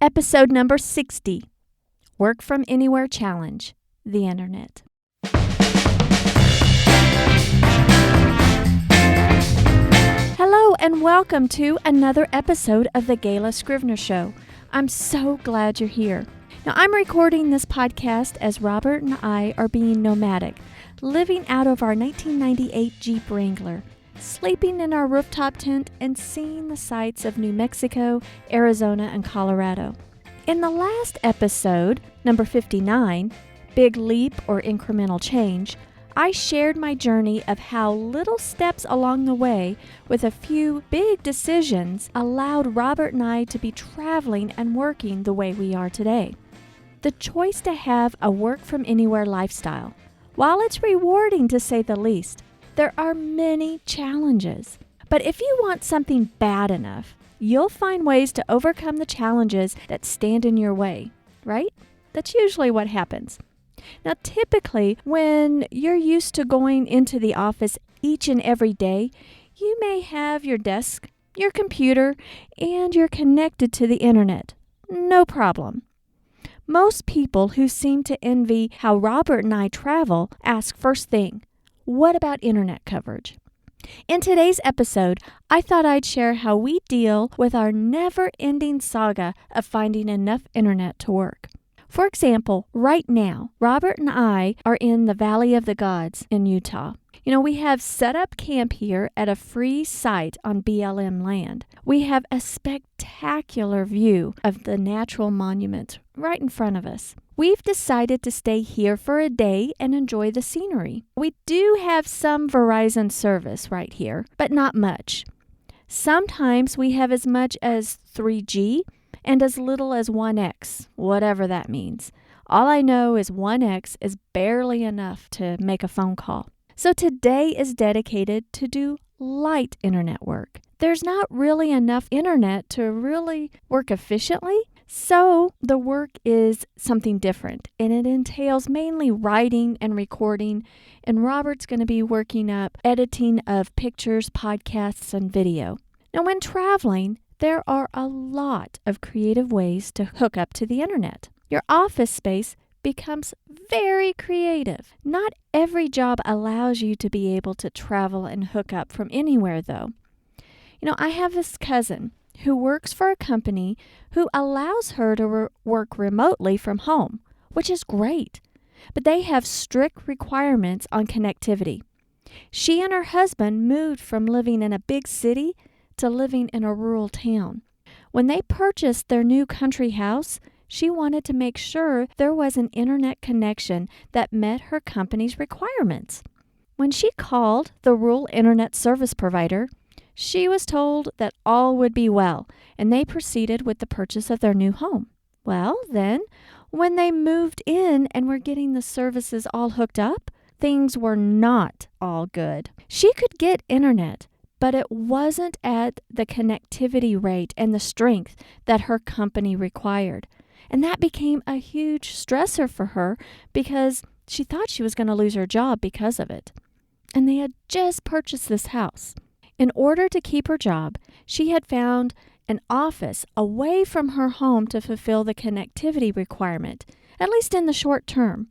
Episode number 60, Work from Anywhere Challenge, the Internet. Hello and welcome to another episode of the Gayla Scrivener Show. I'm so glad you're here. Now, I'm recording this podcast as Robert and I are being nomadic, living out of our 1998 Jeep Wrangler, sleeping in our rooftop tent and seeing the sights of New Mexico, Arizona, and Colorado. In the last episode, number 59, Big Leap or Incremental Change, I shared my journey of how little steps along the way with a few big decisions allowed Robert and I to be traveling and working the way we are today. The choice to have a work-from-anywhere lifestyle, while it's rewarding to say the least, there are many challenges. But if you want something bad enough, you'll find ways to overcome the challenges that stand in your way, right? That's usually what happens. Now, typically, when you're used to going into the office each and every day, you may have your desk, your computer, and you're connected to the internet. No problem. Most people who seem to envy how Robert and I travel ask first thing, what about internet coverage? In today's episode, I thought I'd share how we deal with our never-ending saga of finding enough internet to work. For example, right now, Robert and I are in the Valley of the Gods in Utah. We have set up camp here at a free site on BLM land. We have a spectacular view of the natural monument right in front of us. We've decided to stay here for a day and enjoy the scenery. We do have some Verizon service right here, but not much. Sometimes we have as much as 3G and as little as 1X, whatever that means. All I know is 1X is barely enough to make a phone call. So today is dedicated to do light internet work. There's not really enough internet to really work efficiently, so the work is something different, and it entails mainly writing and recording, and Robert's going to be working up editing of pictures, podcasts, and video. Now, when traveling, there are a lot of creative ways to hook up to the internet. Your office space becomes very creative. Not every job allows you to be able to travel and hook up from anywhere, though. I have this cousin who works for a company who allows her to work remotely from home, which is great. But they have strict requirements on connectivity. She and her husband moved from living in a big city to living in a rural town. When they purchased their new country house, she wanted to make sure there was an internet connection that met her company's requirements. When she called the rural internet service provider, she was told that all would be well, and they proceeded with the purchase of their new home. Well, then, when they moved in and were getting the services all hooked up, things were not all good. She could get internet, but it wasn't at the connectivity rate and the strength that her company required. And that became a huge stressor for her because she thought she was going to lose her job because of it. And they had just purchased this house. In order to keep her job, she had found an office away from her home to fulfill the connectivity requirement, at least in the short term.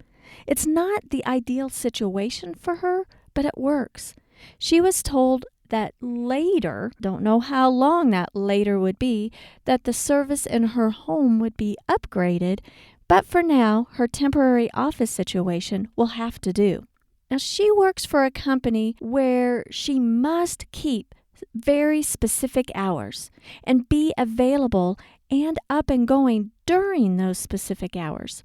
It's not the ideal situation for her, but it works. She was told that later, don't know how long that later would be, that the service in her home would be upgraded, but for now, her temporary office situation will have to do. Now, she works for a company where she must keep very specific hours and be available and up and going during those specific hours.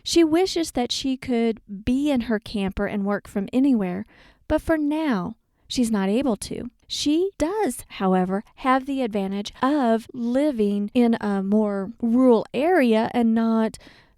She wishes that she could be in her camper and work from anywhere, but for now, she's not able to. She does, however, have the advantage of living in a more rural area and not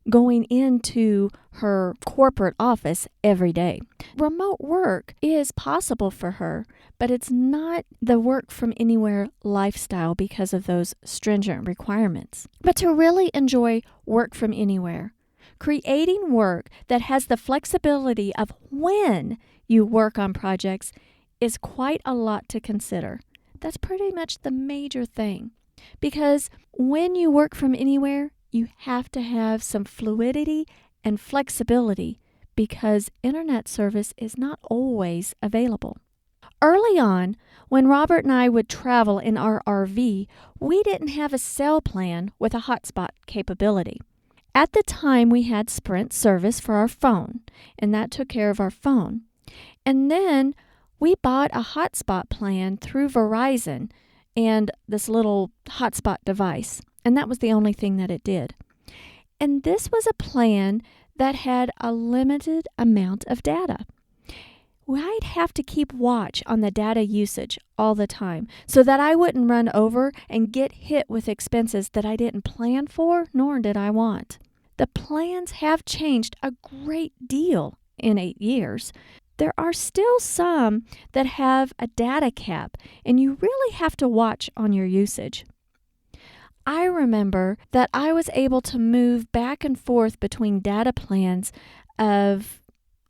going into her corporate office every day. Remote work is possible for her, but it's not the work from anywhere lifestyle because of those stringent requirements. But to really enjoy work from anywhere, creating work that has the flexibility of when you work on projects is quite a lot to consider. That's pretty much the major thing. Because when you work from anywhere, you have to have some fluidity and flexibility because internet service is not always available. Early on, when Robert and I would travel in our RV, we didn't have a cell plan with a hotspot capability. At the time, we had Sprint service for our phone, and that took care of our phone. And then we bought a hotspot plan through Verizon and this little hotspot device, and that was the only thing that it did. And this was a plan that had a limited amount of data. I'd have to keep watch on the data usage all the time so that I wouldn't run over and get hit with expenses that I didn't plan for, nor did I want. The plans have changed a great deal in 8 years. There are still some that have a data cap, and you really have to watch on your usage. I remember that I was able to move back and forth between data plans of,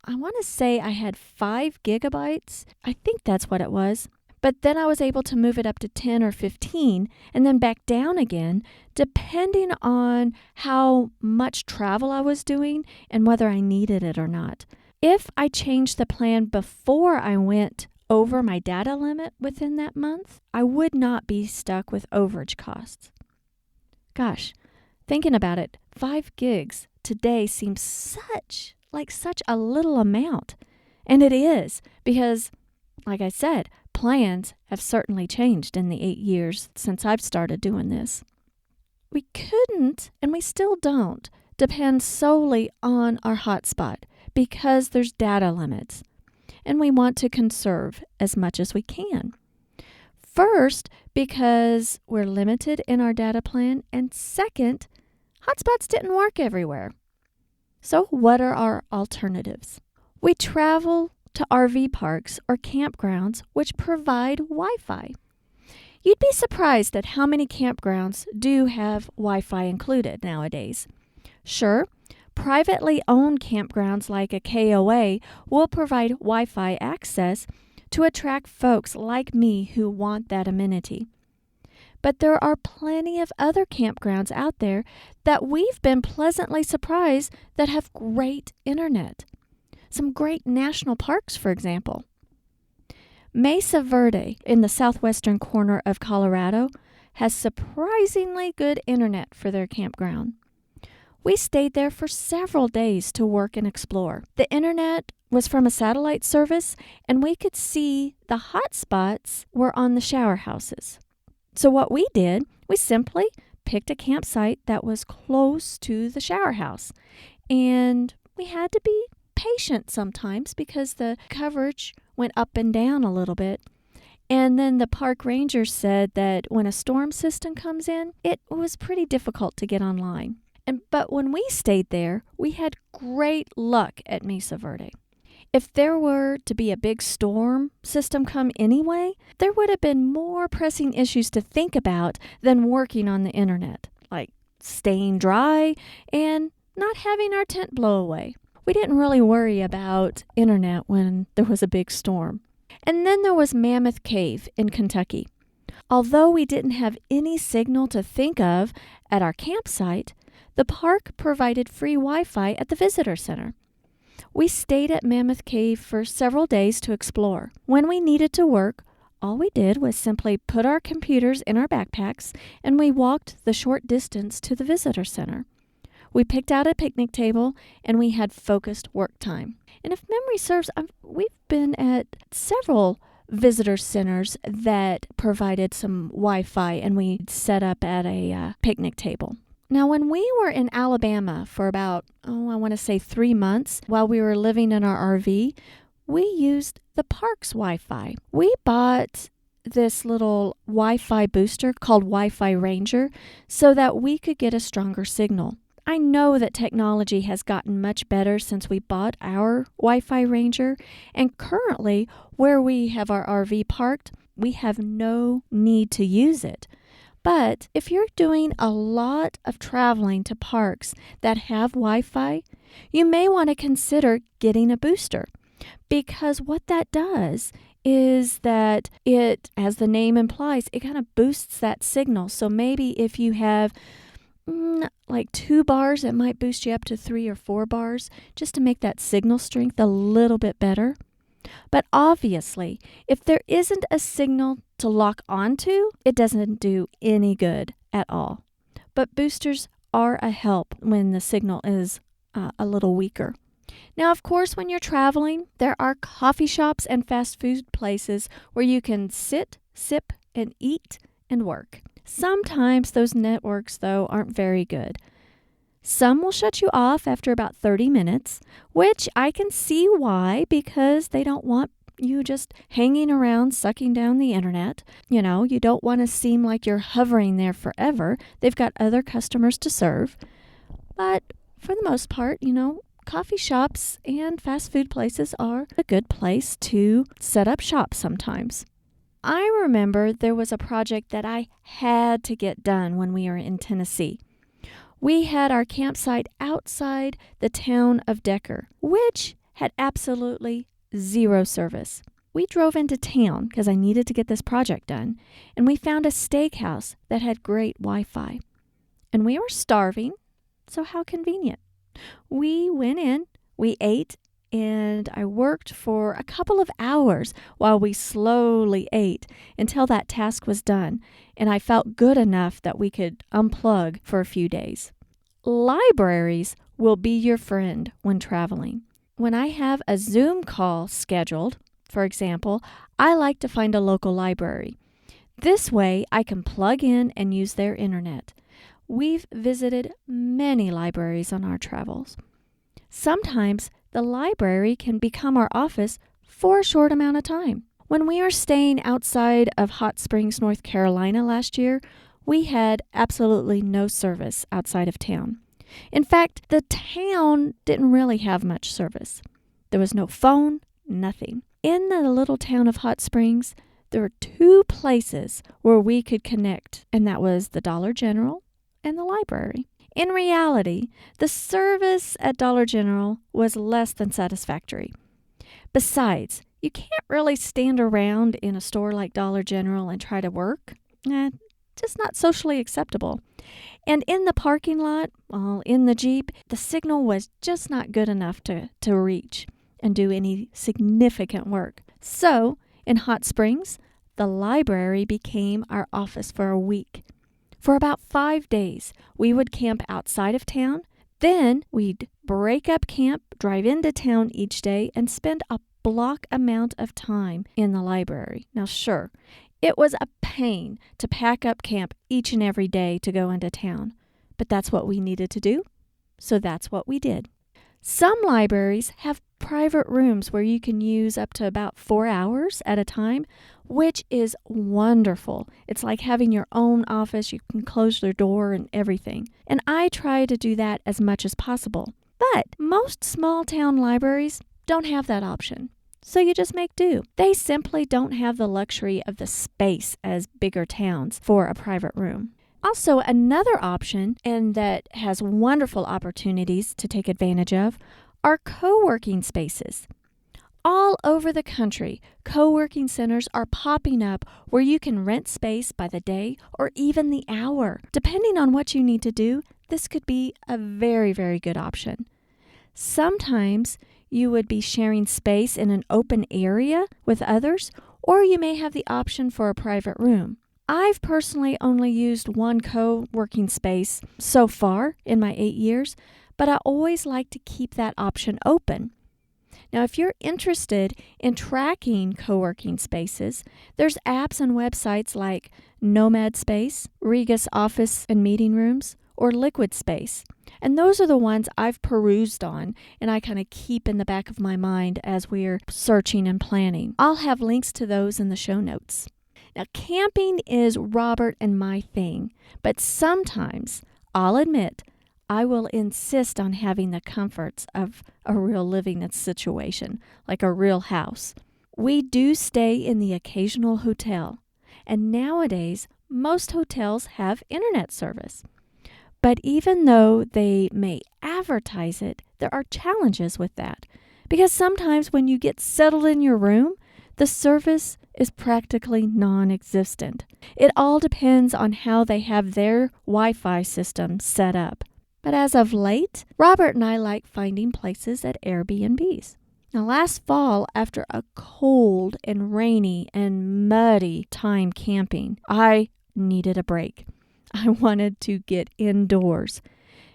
I want to say I had 5 gigabytes. I think that's what it was. But then I was able to move it up to 10 or 15 and then back down again, depending on how much travel I was doing and whether I needed it or not. If I changed the plan before I went over my data limit within that month, I would not be stuck with overage costs. Gosh, thinking about it, 5 gigs today seems such a little amount. And it is, because, like I said, plans have certainly changed in the 8 years since I've started doing this. We couldn't, and we still don't, depend solely on our hotspot because there's data limits, and we want to conserve as much as we can. First, because we're limited in our data plan, and second, hotspots didn't work everywhere. So what are our alternatives? We travel to RV parks or campgrounds which provide Wi-Fi. You'd be surprised at how many campgrounds do have Wi-Fi included nowadays. Sure, privately owned campgrounds like a KOA will provide Wi-Fi access to attract folks like me who want that amenity. But there are plenty of other campgrounds out there that we've been pleasantly surprised that have great internet. Some great national parks, for example. Mesa Verde, in the southwestern corner of Colorado, has surprisingly good internet for their campground. We stayed there for several days to work and explore. The internet was from a satellite service, and we could see the hotspots were on the shower houses. So what we did, we simply picked a campsite that was close to the shower house. And we had to be patient sometimes because the coverage went up and down a little bit. And then the park ranger said that when a storm system comes in, it was pretty difficult to get online. But when we stayed there, we had great luck at Mesa Verde. If there were to be a big storm system come anyway, there would have been more pressing issues to think about than working on the internet, like staying dry and not having our tent blow away. We didn't really worry about internet when there was a big storm. And then there was Mammoth Cave in Kentucky. Although we didn't have any signal to think of at our campsite, the park provided free Wi-Fi at the visitor center. We stayed at Mammoth Cave for several days to explore. When we needed to work, all we did was simply put our computers in our backpacks and we walked the short distance to the visitor center. We picked out a picnic table and we had focused work time. And if memory serves, we've been at several visitor centers that provided some Wi-Fi and we set up at a picnic table. Now, when we were in Alabama for about, I want to say 3 months while we were living in our RV, we used the park's Wi-Fi. We bought this little Wi-Fi booster called Wi-Fi Ranger so that we could get a stronger signal. I know that technology has gotten much better since we bought our Wi-Fi Ranger, and currently, where we have our RV parked, we have no need to use it. But if you're doing a lot of traveling to parks that have Wi-Fi, you may want to consider getting a booster, because what that does is that it, as the name implies, it kind of boosts that signal. So maybe if you have like 2 bars, it might boost you up to 3 or 4 bars just to make that signal strength a little bit better. But obviously, if there isn't a signal to lock onto, it doesn't do any good at all. But boosters are a help when the signal is a little weaker. Now, of course, when you're traveling, there are coffee shops and fast food places where you can sit, sip, and eat and work. Sometimes those networks, though, aren't very good. Some will shut you off after about 30 minutes, which I can see why, because they don't want you just hanging around sucking down the internet. You don't want to seem like you're hovering there forever. They've got other customers to serve. But for the most part, coffee shops and fast food places are a good place to set up shop sometimes. I remember there was a project that I had to get done when we were in Tennessee. We had our campsite outside the town of Decker, which had absolutely 0 service. We drove into town because I needed to get this project done, and we found a steakhouse that had great Wi-Fi. And we were starving, so how convenient. We went in, we ate, and I worked for a couple of hours while we slowly ate until that task was done, and I felt good enough that we could unplug for a few days. Libraries will be your friend when traveling. When I have a Zoom call scheduled, for example, I like to find a local library. This way, I can plug in and use their internet. We've visited many libraries on our travels. Sometimes the library can become our office for a short amount of time. When we were staying outside of Hot Springs, North Carolina last year, we had absolutely no service outside of town. In fact, the town didn't really have much service. There was no phone, nothing. In the little town of Hot Springs, there were 2 places where we could connect, and that was the Dollar General and the library. In reality, the service at Dollar General was less than satisfactory. Besides, you can't really stand around in a store like Dollar General and try to work. Just not socially acceptable. And in the parking lot, in the Jeep, the signal was just not good enough to reach and do any significant work. So, in Hot Springs, the library became our office for a week. For about 5 days, we would camp outside of town. Then we'd break up camp, drive into town each day, and spend a block amount of time in the library. Now, sure, it was a pain to pack up camp each and every day to go into town, but that's what we needed to do, so that's what we did. Some libraries have private rooms where you can use up to about 4 hours at a time, which is wonderful. It's like having your own office. You can close your door and everything. And I try to do that as much as possible. But most small town libraries don't have that option. So you just make do. They simply don't have the luxury of the space as bigger towns for a private room. Also, another option, and that has wonderful opportunities to take advantage of, are co-working spaces. All over the country, co-working centers are popping up where you can rent space by the day or even the hour. Depending on what you need to do, this could be a very, very good option. Sometimes you would be sharing space in an open area with others, or you may have the option for a private room. I've personally only used one co-working space so far in my 8 years, but I always like to keep that option open. Now, if you're interested in tracking co-working spaces, there's apps and websites like Nomad Space, Regus Office and Meeting Rooms, or Liquid Space. And those are the ones I've perused on and I kind of keep in the back of my mind as we're searching and planning. I'll have links to those in the show notes. Now, camping is Robert and my thing, but sometimes, I'll admit, I will insist on having the comforts of a real living situation, like a real house. We do stay in the occasional hotel, and nowadays, most hotels have internet service. But even though they may advertise it, there are challenges with that. Because sometimes when you get settled in your room, the service is practically non-existent. It all depends on how they have their Wi-Fi system set up. But as of late, Robert and I like finding places at Airbnbs. Now, last fall, after a cold and rainy and muddy time camping, I needed a break. I wanted to get indoors.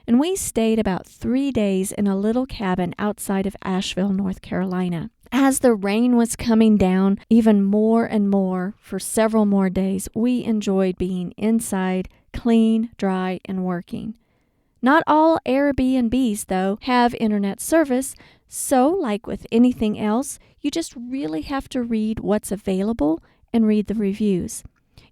And we stayed about 3 days in a little cabin outside of Asheville, North Carolina. As the rain was coming down even more and more for several more days, we enjoyed being inside, clean, dry, and working. Not all Airbnbs, though, have internet service, so like with anything else, you just really have to read what's available and read the reviews.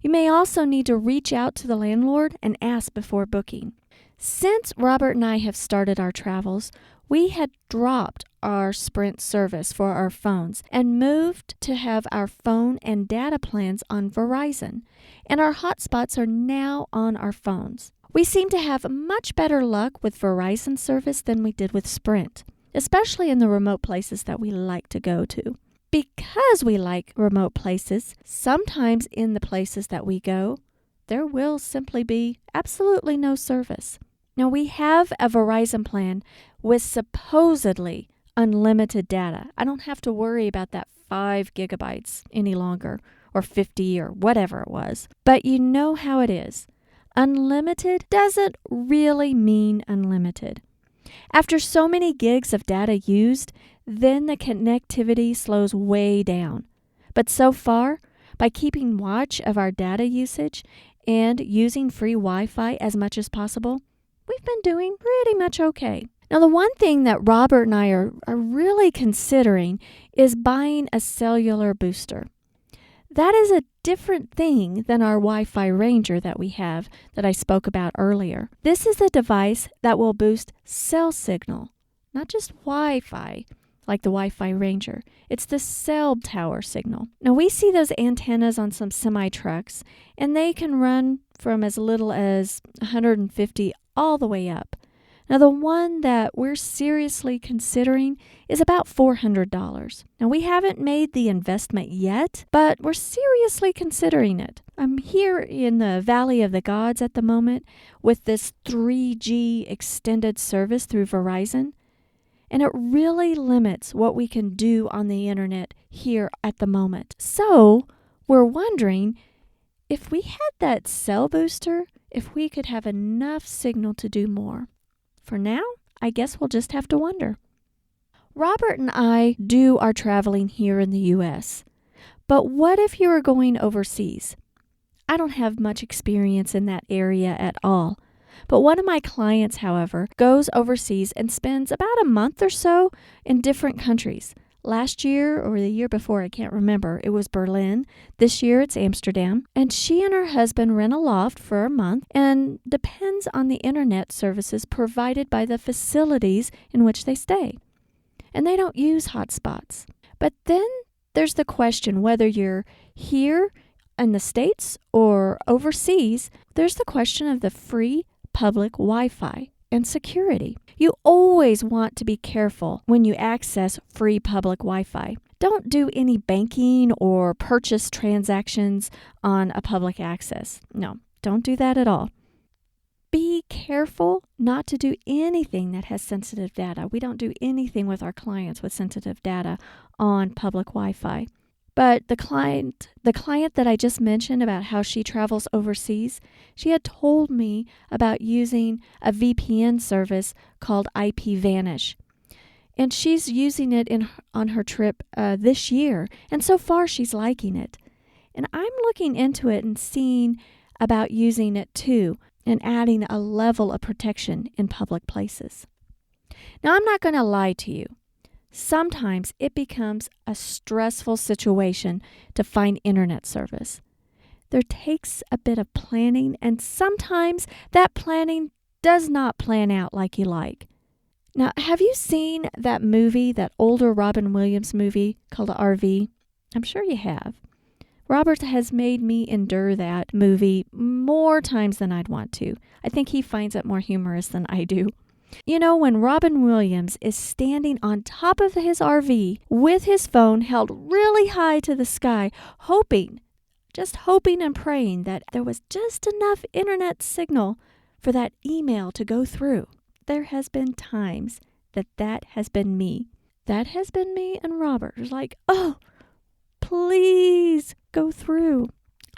You may also need to reach out to the landlord and ask before booking. Since Robert and I have started our travels, we had dropped our Sprint service for our phones and moved to have our phone and data plans on Verizon, and our hotspots are now on our phones. We seem to have much better luck with Verizon service than we did with Sprint, especially in the remote places that we like to go to. Because we like remote places, sometimes in the places that we go, there will simply be absolutely no service. Now, we have a Verizon plan with supposedly unlimited data. I don't have to worry about that 5 gigabytes any longer, or 50 or whatever it was. But you know how it is. Unlimited doesn't really mean unlimited. After so many gigs of data used, then the connectivity slows way down. But so far, by keeping watch of our data usage and using free Wi-Fi as much as possible, we've been doing pretty much okay. Now, the one thing that Robert and I are really considering is buying a cellular booster. That is a different thing than our Wi-Fi Ranger that we have that I spoke about earlier. This is a device that will boost cell signal, not just Wi-Fi like the Wi-Fi Ranger. It's the cell tower signal. Now, we see those antennas on some semi-trucks, and they can run from as little as 150 all the way up. Now, the one that we're seriously considering is about $400. Now, we haven't made the investment yet, but we're seriously considering it. I'm here in the Valley of the Gods at the moment with this 3G extended service through Verizon, and it really limits what we can do on the internet here at the moment. So, we're wondering if we had that cell booster, if we could have enough signal to do more. For now, I guess we'll just have to wonder. Robert and I do our traveling here in the U.S., but what if you were going overseas? I don't have much experience in that area at all, but one of my clients, however, goes overseas and spends about a month or so in different countries. Last year or the year before, I can't remember, it was Berlin. This year it's Amsterdam. And she and her husband rent a loft for a month and depends on the internet services provided by the facilities in which they stay. And they don't use hotspots. But then there's the question whether you're here in the States or overseas, there's the question of the free public Wi-Fi and security. You always want to be careful when you access free public Wi-Fi. Don't do any banking or purchase transactions on a public access. No, don't do that at all. Be careful not to do anything that has sensitive data. We don't do anything with our clients with sensitive data on public Wi-Fi. But the client that I just mentioned about how she travels overseas, she had told me about using a VPN service called IPVanish. And she's using it on her trip this year. And so far, she's liking it. And I'm looking into it and seeing about using it too and adding a level of protection in public places. Now, I'm not going to lie to you. Sometimes it becomes a stressful situation to find internet service. There takes a bit of planning, and sometimes that planning does not plan out like you like. Now, have you seen that movie, that older Robin Williams movie called RV? I'm sure you have. Robert has made me endure that movie more times than I'd want to. I think he finds it more humorous than I do. You know, when Robin Williams is standing on top of his RV with his phone held really high to the sky, just hoping and praying that there was just enough internet signal for that email to go through. There has been times that has been me. That has been me and Robert. It's like, oh, please go through.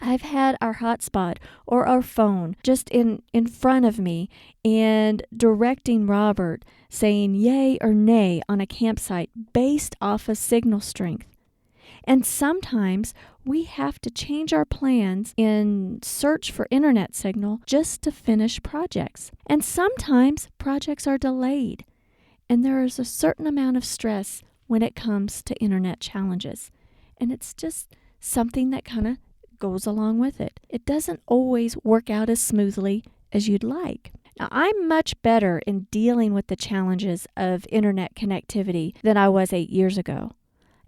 I've had our hotspot or our phone just in front of me and directing Robert, saying yay or nay on a campsite based off of signal strength. And sometimes we have to change our plans in search for internet signal just to finish projects. And sometimes projects are delayed. And there is a certain amount of stress when it comes to internet challenges. And it's just something that kind of goes along with it. It doesn't always work out as smoothly as you'd like. Now, I'm much better in dealing with the challenges of internet connectivity than I was 8 years ago.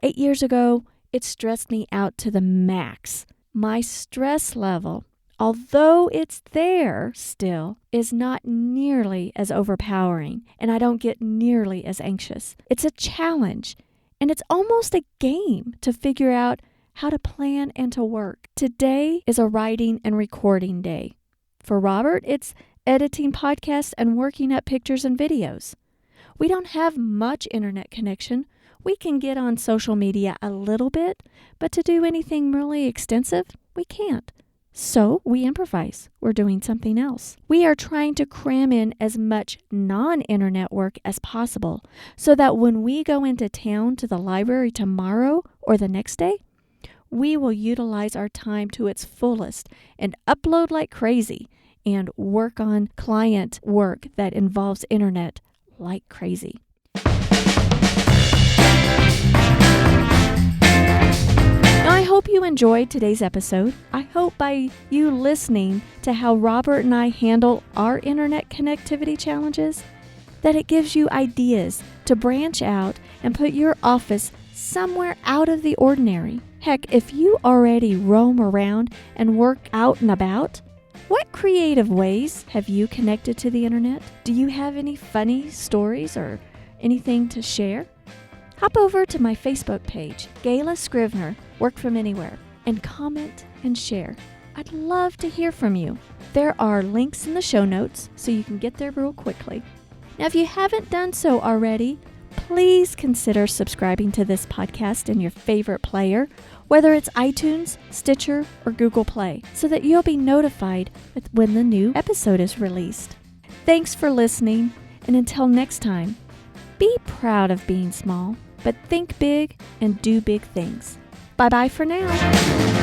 8 years ago, it stressed me out to the max. My stress level, although it's there still, is not nearly as overpowering, and I don't get nearly as anxious. It's a challenge, and it's almost a game to figure out how to plan and to work. Today is a writing and recording day. For Robert, it's editing podcasts and working up pictures and videos. We don't have much internet connection. We can get on social media a little bit, but to do anything really extensive, we can't. So we improvise. We're doing something else. We are trying to cram in as much non-internet work as possible so that when we go into town to the library tomorrow or the next day, we will utilize our time to its fullest and upload like crazy and work on client work that involves internet like crazy. Now, I hope you enjoyed today's episode. I hope by you listening to how Robert and I handle our internet connectivity challenges, that it gives you ideas to branch out and put your office somewhere out of the ordinary. Heck, if you already roam around and work out and about, what creative ways have you connected to the internet? Do you have any funny stories or anything to share? Hop over to my Facebook page, Gayla Scrivener, Work From Anywhere, and comment and share. I'd love to hear from you. There are links in the show notes so you can get there real quickly. Now, if you haven't done so already, please consider subscribing to this podcast in your favorite player, whether it's iTunes, Stitcher, or Google Play, so that you'll be notified when the new episode is released. Thanks for listening, and until next time, be proud of being small, but think big and do big things. Bye-bye for now.